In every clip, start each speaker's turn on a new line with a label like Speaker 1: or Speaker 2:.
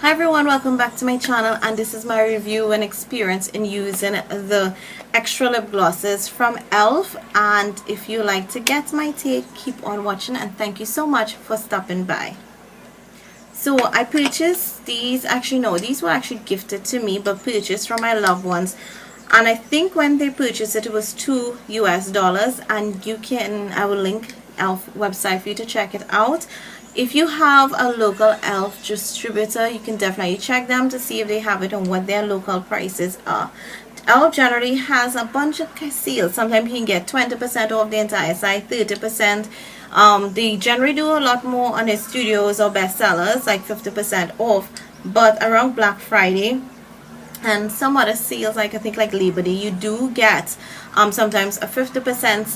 Speaker 1: Hi everyone, welcome back to my channel, and this is my review and experience in using the extra lip glosses from e.l.f. And if you like to get my take, keep on watching, and thank you so much for stopping by. So I purchased these, actually no, these were actually gifted to me but purchased from my loved ones, and I think when they purchased it, it was $2 US, and you can, I will link e.l.f. website for you to check it out. If you have a local e.l.f. distributor, you can definitely check them to see if they have it and what their local prices are. e.l.f. generally has a bunch of sales. Sometimes you can get 20% off the entire site, 30%. They generally do a lot more on their studios or bestsellers, like 50% off. But around Black Friday and some other sales, like I think like Labor Day, you do get sometimes a 50%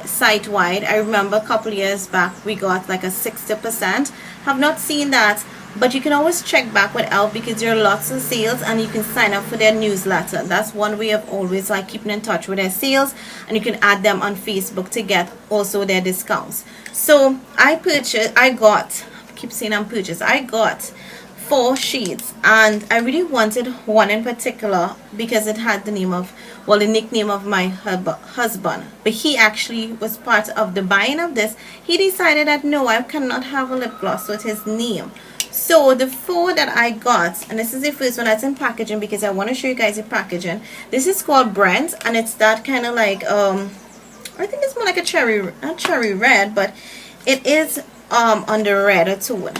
Speaker 1: site-wide. I remember a couple years back we got like a 60%. Have not seen that, but you can always check back with e.l.f. because there are lots of sales, and you can sign up for their newsletter. That's one way of always like keeping in touch with their sales, and you can add them on Facebook to get also their discounts. So I got 4 sheets, and I really wanted one in particular because it had the name of, well, the nickname of my husband, but he actually was part of the buying of this. He decided that no, I cannot have a lip gloss with his name. So the 4 that I got, and this is the first one that's in packaging because I want to show you guys the packaging. This is called Brent, and it's that kind of like I think it's more like a cherry red, but it is on the redder tone.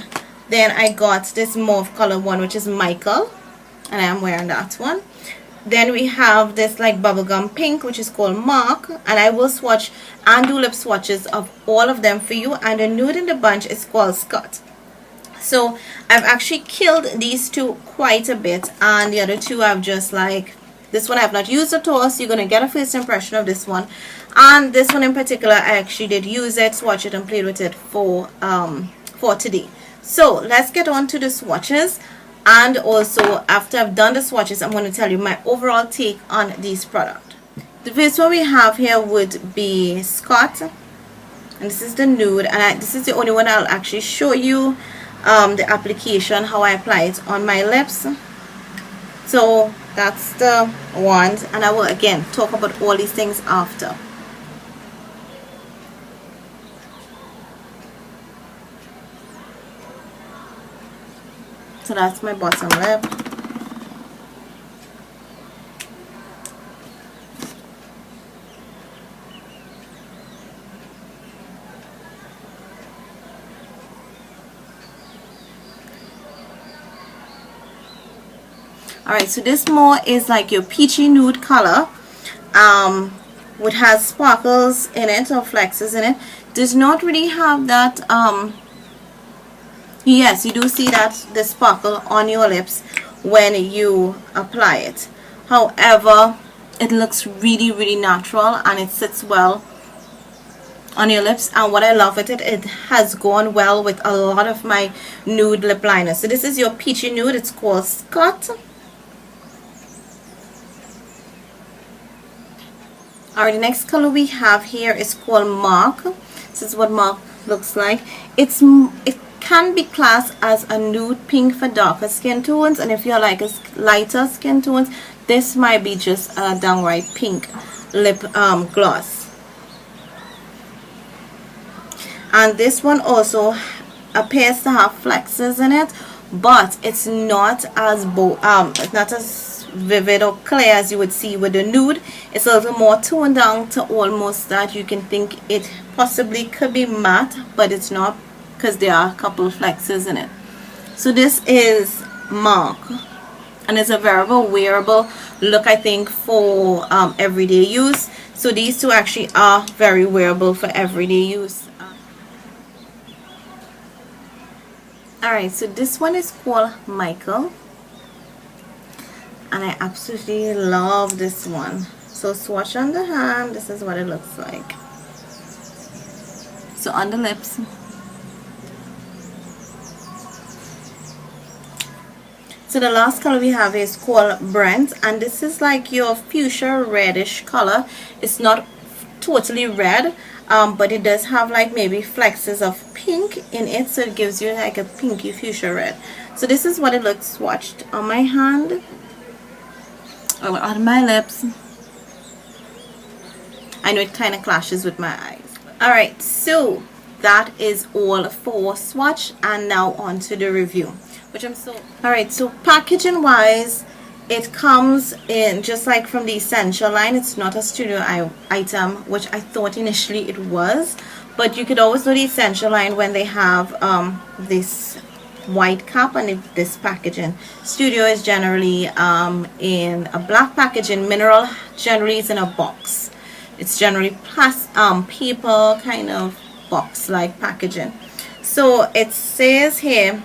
Speaker 1: Then I got this mauve color one, which is Michael, and I'm wearing that one. Then we have this like bubblegum pink, which is called Mark, and I will swatch and do lip swatches of all of them for you. And the nude in the bunch is called Scott. So I've actually killed these 2 quite a bit, and the other 2 I've just like, this one I have not used at all, so you're going to get a first impression of this one. And this one in particular, I actually did use it, swatch it, and played with it for today. So let's get on to the swatches, and also after I've done the swatches, I'm going to tell you my overall take on these products. The first one we have here would be Scott, and this is the nude, and this is the only one I'll actually show you the application, how I apply it on my lips. So that's the one, and I will again talk about all these things after. So that's my bottom lip. Alright, so this more is like your peachy nude color, which has sparkles in it or flexes in it. Does not really have that yes, you do see that the sparkle on your lips when you apply it. However, it looks really natural, and it sits well on your lips. And what I love with it, it has gone well with a lot of my nude lip liners. So this is your peachy nude. It's called Scott. Alright, the next color we have here is called Mark. This is what Mark looks like. It can be classed as a nude pink for darker skin tones, and if you're like a lighter skin tones, this might be just a downright pink lip gloss. And this one also appears to have flexes in it, but it's not as vivid or clear as you would see with the nude. It's a little more toned down to almost that you can think it possibly could be matte, but it's not, because there are a couple of flexes in it. So this is Mark, and it's a very wearable look, I think, for everyday use. So these 2 actually are very wearable for everyday use. Alright, so this one is called Michael, and I absolutely love this one. So swatch on the hand, this is what it looks like. So on the lips, so the last color we have is called Brent, and this is like your fuchsia reddish color. It's not totally red, but it does have like maybe flexes of pink in it, so it gives you like a pinky fuchsia red. So this is what it looks swatched on my hand or on my lips. I know it kind of clashes with my eyes. Alright, so that is all for swatch, and now on to the review, which I'm so... Alright, so packaging wise, it comes in just like from the Essential line. It's not a studio item, which I thought initially it was, but you could always do the Essential line when they have this white cap and this packaging. Studio is generally in a black packaging. Mineral generally is in a box. It's generally paper kind of box like packaging. So it says here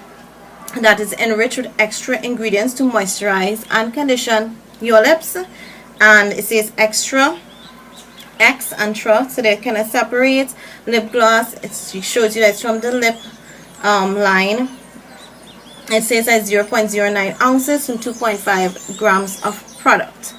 Speaker 1: that is enriched with extra ingredients to moisturize and condition your lips, and it says extra X and tra, so they kind of separate. Lip gloss, it shows you that it's from the lip line. It says at 0.09 ounces and 2.5 grams of product,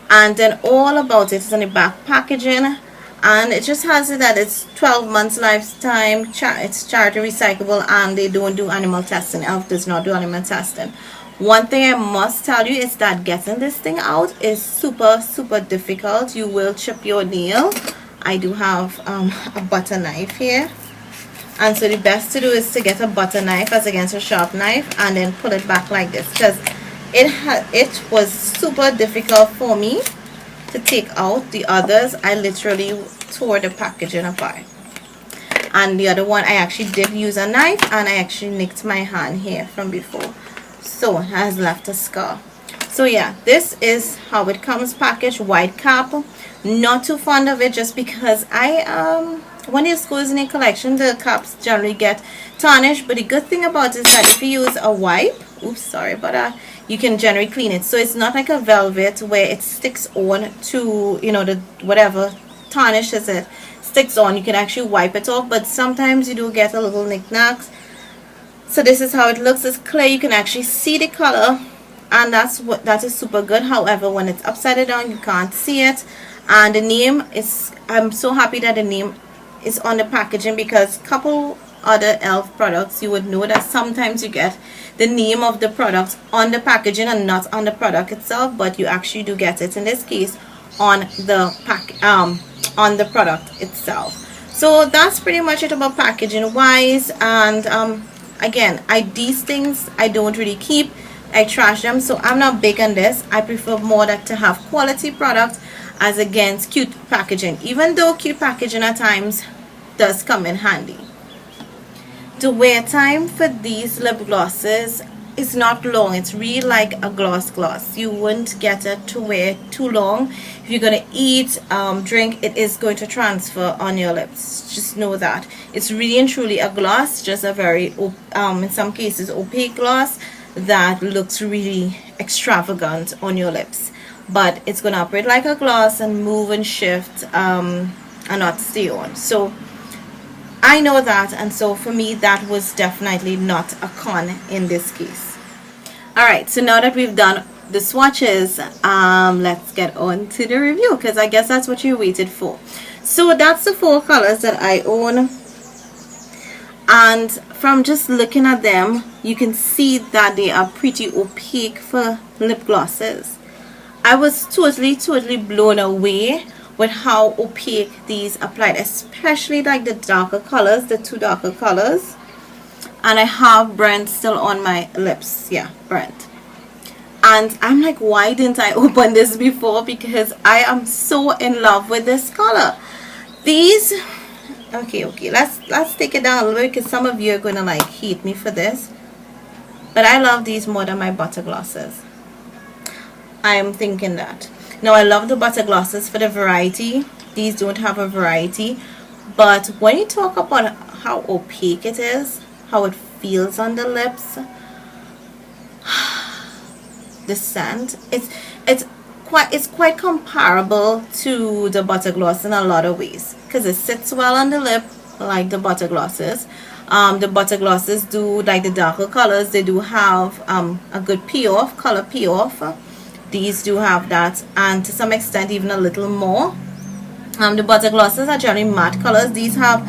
Speaker 1: and then all about it is on the back packaging, and it just has it that it's 12 months lifetime, it's charity recyclable, and they don't do animal testing. Elf does not do animal testing. One thing I must tell you is that getting this thing out is super difficult. You will chip your nail. I do have a butter knife here, and so the best to do is to get a butter knife as against a sharp knife and then pull it back like this, because it was super difficult for me to take out. The others I literally tore the packaging apart, and the other one I actually did use a knife, and I actually nicked my hand here from before, so it has left a scar. So yeah, this is how it comes packaged. White cap, not too fond of it, just because when it goes in a collection, the caps generally get tarnished, but the good thing about it is that if you use a wipe, oops, sorry about that, you can generally clean it. So it's not like a velvet where it sticks on to, you know, the whatever tarnish is it sticks on. You can actually wipe it off, but sometimes you do get a little knickknacks. So this is how it looks. It's clear, you can actually see the color, and that is super good. However, when it's upside down, you can't see it. And the name is, I'm so happy that the name is on the packaging, because couple other Elf products you would know that sometimes you get the name of the product on the packaging and not on the product itself, but you actually do get it in this case on the on the product itself. So that's pretty much it about packaging wise. And again, these things I don't really keep, I trash them, so I'm not big on this. I prefer more that to have quality product as against cute packaging, even though cute packaging at times does come in handy. The wear time for these lip glosses is not long. It's really like a gloss. You wouldn't get it to wear too long. If you're gonna eat, drink, it is going to transfer on your lips. Just know that it's really and truly a gloss, just a very in some cases opaque gloss that looks really extravagant on your lips, but it's gonna operate like a gloss and move and shift and not stay on. So I know that, and so for me that was definitely not a con in this case. Alright, so now that we've done the swatches, let's get on to the review, because I guess that's what you waited for. So that's the 4 colors that I own, and from just looking at them you can see that they are pretty opaque for lip glosses. I was totally blown away with how opaque these applied, especially like the darker colors, the 2 darker colors. And I have Brent still on my lips. Yeah, Brent. And I'm like, why didn't I open this before? Because I am so in love with this color. These, okay, let's take it down a little bit, because some of you are gonna like hate me for this, but I love these more than my butter glosses. I am thinking that. Now I love the butter glosses for the variety. These don't have a variety, but when you talk about how opaque it is, how it feels on the lips, the scent, it's quite comparable to the butter gloss in a lot of ways, because it sits well on the lip like the butter glosses. The butter glosses do, like the darker colors, they do have a good peel-off, color peel-off. These do have that, and to some extent even a little more. The butter glosses are generally matte colors. These have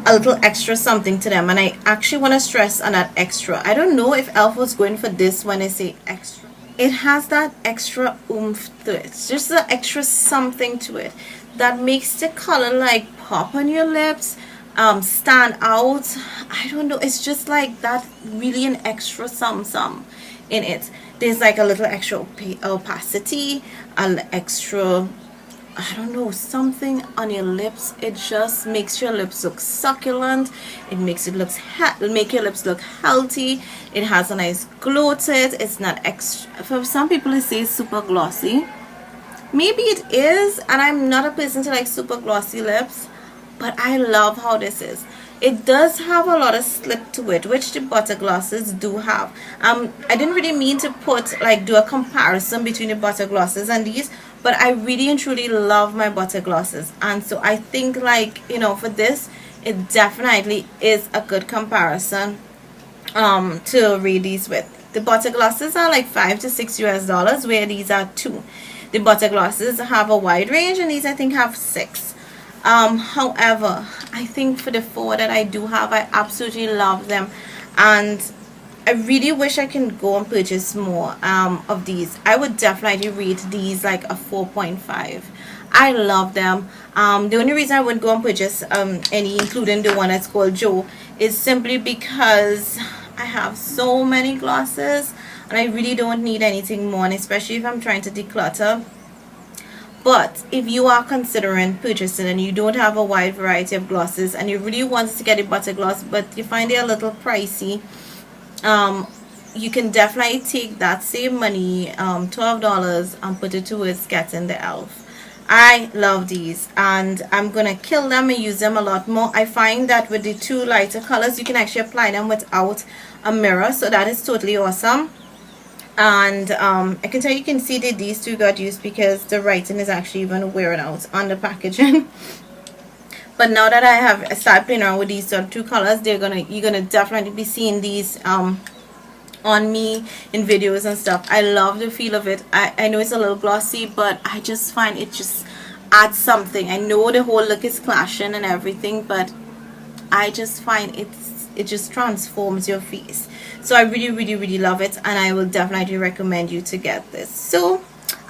Speaker 1: a little extra something to them, and I actually want to stress on that extra. I don't know if e.l.f. was going for this when I say extra. It has that extra oomph to it. It's just an extra something to it that makes the color like pop on your lips, stand out. I don't know, it's just like that, really an extra some in it. There's like a little extra opacity, an extra, I don't know, something on your lips. It just makes your lips look succulent. It makes it make your lips look healthy. It has a nice glow to it. It's not extra. For some people, it says super glossy. Maybe it is, and I'm not a person to like super glossy lips, but I love how this is. It does have a lot of slip to it, which the butter glosses do have. I didn't really mean to do a comparison between the butter glosses and these, but I really and truly love my butter glosses, and so I think, like, you know, for this, it definitely is a good comparison to read these with. The butter glosses are like $5 to $6 where these are $2. The butter glosses have a wide range, and these I think have 6. However, I think for the 4 that I do have, I absolutely love them, and I really wish I can go and purchase more of these. I would definitely rate these like a 4.5. I love them. The only reason I would go and purchase any, including the one that's called Joe, is simply because I have so many glosses and I really don't need anything more, and especially if I'm trying to declutter. But if you are considering purchasing and you don't have a wide variety of glosses and you really want to get a butter gloss but you find it a little pricey, you can definitely take that same money, $12, and put it towards getting the e.l.f. I love these, and I'm gonna kill them and use them a lot more. I find that with the 2 lighter colors, you can actually apply them without a mirror, so that is totally awesome. And I can tell you can see that these 2 got used because the writing is actually even wearing out on the packaging. But now that I have started playing around with these 2 colors, you're gonna definitely be seeing these on me in videos and stuff. I love the feel of it. I know it's a little glossy, but I just find it just adds something. I know the whole look is clashing and everything, but I just find it just transforms your face. So I really love it, and I will definitely recommend you to get this. So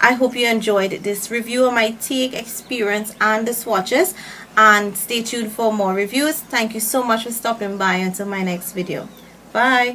Speaker 1: I hope you enjoyed this review of my take, experience, and the swatches, and stay tuned for more reviews. Thank you so much for stopping by. Until my next video, bye.